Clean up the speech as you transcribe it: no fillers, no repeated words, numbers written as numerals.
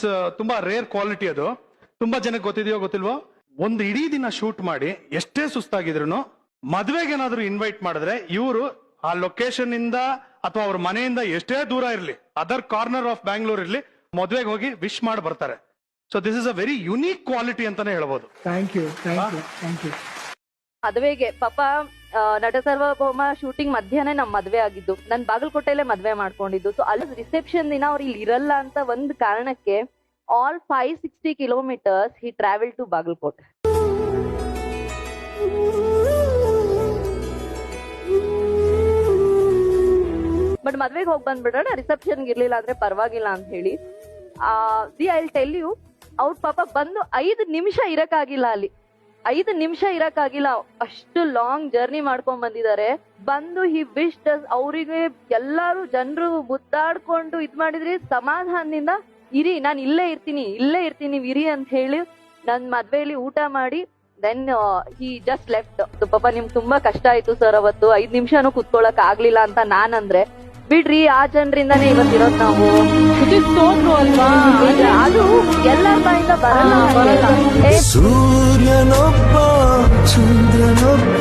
It's ತುಂಬಾ rare quality ಅದು. ತುಂಬಾ ಜನಕ್ಕೆ ಗೊತ್ತಿದೆಯೋ ಗೊತ್ತಿಲ್ವೋ, ಒಂದು ಇಡೀ ದಿನ ಶೂಟ್ ಮಾಡಿ ಎಷ್ಟೇ ಸುಸ್ತಾಗಿದ್ರು ಮದ್ವೆಗೆ ಏನಾದ್ರು ಇನ್ವೈಟ್ ಮಾಡಿದ್ರೆ ಇವರು ಆ ಲೊಕೇಶನ್ ಇಂದ ಅಥವಾ ಅವ್ರ ಮನೆಯಿಂದ ಎಷ್ಟೇ ದೂರ ಇರ್ಲಿ, ಅದರ್ ಕಾರ್ನರ್ ಆಫ್ ಬ್ಯಾಂಗ್ಳೂರ್ ಇರ್ಲಿ, ಮದ್ವೆಗೆ ಹೋಗಿ ವಿಶ್ ಮಾಡಿ ಬರ್ತಾರೆ. So this is a very unique quality ಅಂತಾನೆ ಹೇಳ್ಬೋದು. Thank you. ಮದುವೆಗೆ ಪಾಪ ನಟ ಸಾರ್ವಭೌಮ ಶೂಟಿಂಗ್ ಮಧ್ಯಾಹ್ನ ನಮ್ ಮದ್ವೆ ಆಗಿದ್ದು, ನನ್ ಬಾಗಲಕೋಟೆಯಲ್ಲೇ ಮದ್ವೆ ಮಾಡ್ಕೊಂಡಿದ್ದು. ಸೊ ಅಲ್ಲಿ ರಿಸೆಪ್ಷನ್ ದಿನ ಅವ್ರು ಇಲ್ಲಿ ಇರಲ್ಲ ಅಂತ ಒಂದ್ ಕಾರಣಕ್ಕೆ all 560 kilometers he traveled to Bagalkot. But ಮದ್ವೆಗೆ ಹೋಗಿ ಬಂದ್ಬಿಡೋಣ, ರಿಸೆಪ್ಷನ್ ಇರ್ಲಿಲ್ಲ ಅಂದ್ರೆ ಪರವಾಗಿಲ್ಲ ಅಂತ ಹೇಳಿ. ಐ ವಿಲ್ ಟೆಲ್ ಯು, ಅವ್ರ ಪಾಪ ಬಂದು 5 ನಿಮಿಷ ಇರಕ್ಕಾಗಿಲ್ಲ ಅಲ್ಲಿ. 5 ನಿಮಿಷ ಇರಕ್ಕಾಗಿಲ್ಲ, ಅಷ್ಟು ಲಾಂಗ್ ಜರ್ನಿ ಮಾಡ್ಕೊಂಡ್ ಬಂದಿದ್ದಾರೆ. ಬಂದು ಹಿ ವಿಶ್ ಅವರಿಗೆ ಎಲ್ಲಾರು ಜನರು ಮುದ್ದಾಡ್ಕೊಂಡು ಇದ್ ಮಾಡಿದ್ರಿ, ಸಮಾಧಾನದಿಂದ ಇರಿ, ನಾನು ಇಲ್ಲೇ ಇರ್ತೀನಿ ಇರಿ ಅಂತ ಹೇಳಿ ನನ್ ಮದ್ವೆಯಲ್ಲಿ ಊಟ ಮಾಡಿ ದೆನ್ ಹಿ ಜಸ್ಟ್ ಲೆಫ್ಟ್. ಪಾಪ ನಿಮ್ಗೆ ತುಂಬಾ ಕಷ್ಟ ಆಯ್ತು ಸರ್ ಅವತ್ತು, 5 ನಿಮಿಷನೂ ಕುತ್ಕೊಳಕ್ ಆಗ್ಲಿಲ್ಲ ಅಂತ ನಾನಂದ್ರೆ, ಬಿಡ್ರಿ ಆ ಜನರಿಂದಾನೇ ಇವತ್ತಿರೋದ್ ನಾವು. ಅಲ್ವಾ, ಅದು ಎಲ್ಲರ ಬಾಯಿಂದ ಬರಲ್ಲ. ಸೂರ್ಯನೊಬ್ಬ ಚಂದ್ರನೊಬ್ಬ